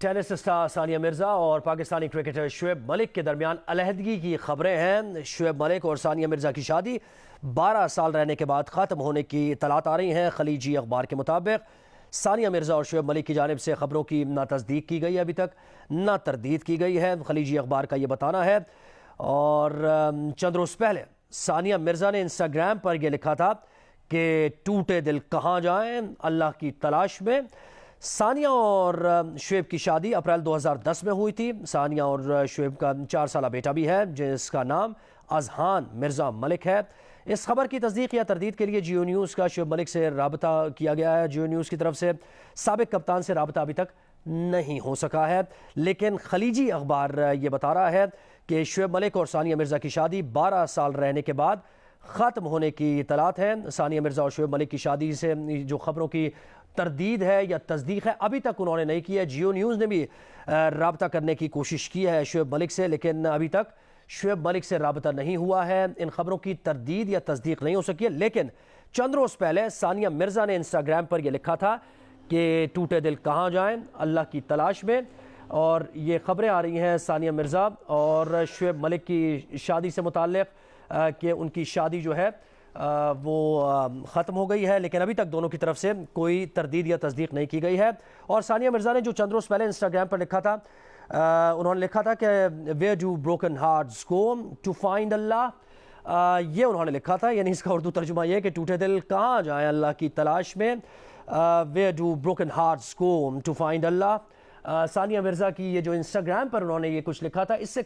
Tennis star Sania Mirza और Pakistani cricketer Shoaib Malik के दरमियान अलहदगी की खबरें हैं। शुएब मलिक और सानिया मिर्जा की शादी 12 साल रहने के बाद ख़त्म होने की इत्तलात आ रही हैं। खलीजी अखबार के मुताबिक सानिया मिर्जा और शुएब मलिक की जानिब से खबरों की ना तस्दीक की गई, अभी तक ना तरदीद की गई है। खलीजी अखबार का ये बताना है। और चंद रोज़ पहले सानिया मिर्जा ने इंस्टाग्राम पर यह लिखा था कि टूटे दिल कहाँ जाएं, अल्लाह की तलाश में। सानिया और शुएब की शादी अप्रैल 2010 में हुई थी। सानिया और शुएब का 4 साला बेटा भी है जिसका नाम अजहान मिर्जा मलिक है। इस खबर की तस्दीक या तरदीद के लिए जियो न्यूज़ का शुएब मलिक से रबता किया गया है। जियो न्यूज़ की तरफ से साबिक कप्तान से रबता अभी तक नहीं हो सका है, लेकिन खलीजी अखबार ये बता रहा है कि शुएब मलिक और सानिया मिर्जा की शादी 12 साल रहने के बाद ख़त्म होने की इत्तलात है। सानिया मिर्जा और शुएब मलिक की शादी से जो खबरों की तरदीद है या तस्दीक है अभी तक उन्होंने नहीं की है। जियो न्यूज़ ने भी रब्ता करने की कोशिश की है शुएब मलिक से, लेकिन अभी तक शुएब मलिक से रब्ता नहीं हुआ है। इन खबरों की तरदीद या तस्दीक नहीं हो सकी है। लेकिन चंद रोज़ पहले सानिया मिर्जा ने इंस्टाग्राम पर यह लिखा था कि टूटे दिल कहाँ जाएं, अल्लाह की तलाश में। और ये खबरें आ रही हैं सानिया मिर्जा और शुएब मलिक की शादी से मुताल्लिक़ कि उनकी शादी जो है वो ख़त्म हो गई है, लेकिन अभी तक दोनों की तरफ से कोई तरदीद या तस्दीक नहीं की गई है। और सानिया मिर्ज़ा ने जो चंद रोज़ पहले इंस्टाग्राम पर लिखा था, उन्होंने लिखा था कि where do broken hearts go to find Allah, ये उन्होंने लिखा था। यानी इसका उर्दू तर्जुमा ये कि टूटे दिल कहाँ जाएं अल्लाह की तलाश में। Where do broken hearts go to find Allah. Sania Mirza की ये जो इंस्टाग्राम पर उन्होंने ये कुछ लिखा था, इससे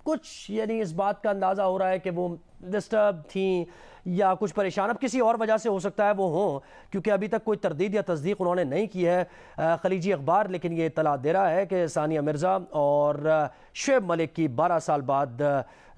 कुछ यानी इस बात का अंदाज़ा हो रहा है कि वो डिस्टर्ब थी या कुछ परेशान, अब किसी और वजह से हो सकता है वो हों, क्योंकि अभी तक कोई तरदीद या तस्दीक उन्होंने नहीं की है। खलीजी अखबार लेकिन ये इत्तला दे रहा है कि सानिया मिर्ज़ा और शुएब मलिक की 12 साल बाद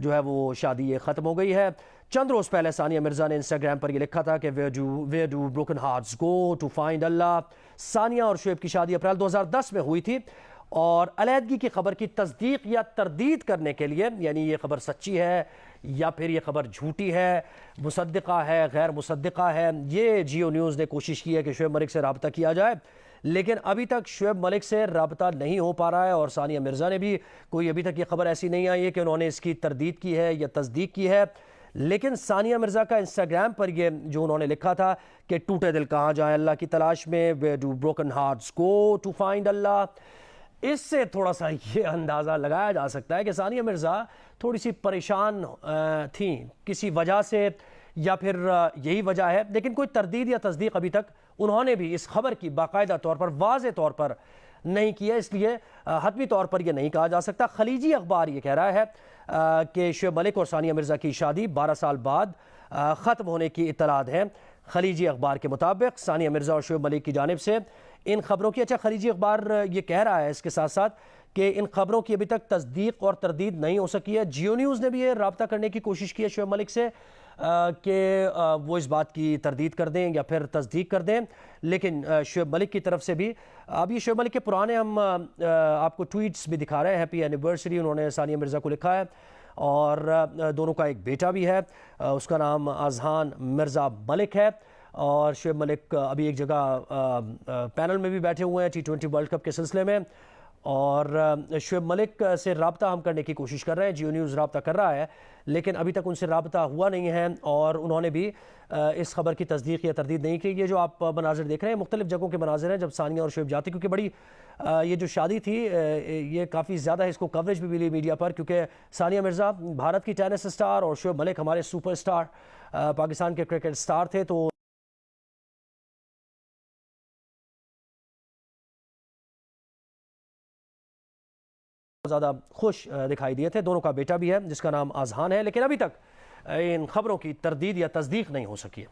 जो है वो शादी ये ख़त्म हो गई है। चंद रोज़ पहले सानिया मिर्ज़ा ने इंस्टाग्राम पर ये लिखा था कि where do broken hearts go to find Allah. Sania और शुएब की शादी अप्रैल 2010 में हुई थी और अलहदगी की खबर की तस्दीक या तरदीद करने के लिए, यानी ये खबर सच्ची है या फिर ये खबर झूठी है, मुसद्दिक़ा है, गैर मुसद्दिक़ा है, ये जियो न्यूज़ ने कोशिश की है कि शुएब मलिक से रब्ता किया जाए, लेकिन अभी तक शुएब मलिक से रब्ता नहीं हो पा रहा है। और सानिया मिर्ज़ा ने भी कोई अभी तक ये खबर ऐसी नहीं आई है कि उन्होंने इसकी तरदीद की है या तस्दीक की है। लेकिन सानिया मिर्ज़ा का इंस्टाग्राम पर ये जो उन्होंने लिखा था कि टूटे दिल कहाँ जाए अल्लाह की तलाश में, where do broken hearts go to find Allah, इससे थोड़ा सा ये अंदाज़ा लगाया जा सकता है कि सानिया मिर्ज़ा थोड़ी सी परेशान थी किसी वजह से या फिर यही वजह है। लेकिन कोई तरदीद या तस्दीक अभी तक उन्होंने भी इस खबर की बाकायदा तौर पर वाज़े तौर पर नहीं किया, इसलिए हतमी तौर पर यह नहीं कहा जा सकता। खलीजी अखबार ये कह रहा है कि शुएब मलिक और सानिया मिर्ज़ा की शादी 12 साल बाद ख़त्म होने की इत्तलात हैं। खलीजी अखबार के मुताबिक सानिया मिर्ज़ा और शुएब मलिक की जानिब से इन खबरों की, अच्छा खलीजी अखबार ये कह रहा है इसके साथ साथ कि इन खबरों की अभी तक तस्दीक और तरदीद नहीं हो सकी है। जियो न्यूज़ ने भी ये रब्ता करने की कोशिश की है शुएब मलिक से कि वो इस बात की तरदीद कर दें या फिर तस्दीक कर दें, लेकिन शुएब मलिक की तरफ से भी अब ये शुएब मलिक के पुराने हम आपको ट्वीट्स भी दिखा रहे हैं। हैप्पी एनिवर्सरी उन्होंने सानिया मिर्ज़ा को लिखा है और दोनों का एक बेटा भी है, उसका नाम अजहान मिर्ज़ा मलिक है। और शुएब मलिक अभी एक जगह पैनल में भी बैठे हुए हैं T20 वर्ल्ड कप के सिलसिले में। और शुएब मलिक से रब्ता हम करने की कोशिश कर रहे हैं, जियो न्यूज़ रब्ता कर रहा है, लेकिन अभी तक उनसे रब्ता हुआ नहीं है और उन्होंने भी इस खबर की तस्दीक या तरदीद नहीं की। ये जो आप मनाजिर देख रहे हैं मुख्तलिफ जगहों के मनाजिर हैं जब सानिया और शुएब जाती, क्योंकि बड़ी ये जो शादी थी ये काफ़ी ज़्यादा है, इसको कवरेज भी मिली मीडिया पर, क्योंकि सानिया मिर्ज़ा भारत की टेनिस स्टार और शुएब मलिक हमारे सुपर स्टार पाकिस्तान के क्रिकेट स्टार थे। तो ज़्यादा खुश दिखाई दिए थे। दोनों का बेटा भी है जिसका नाम अजहान है, लेकिन अभी तक इन खबरों की तरदीद या तस्दीक नहीं हो सकी है।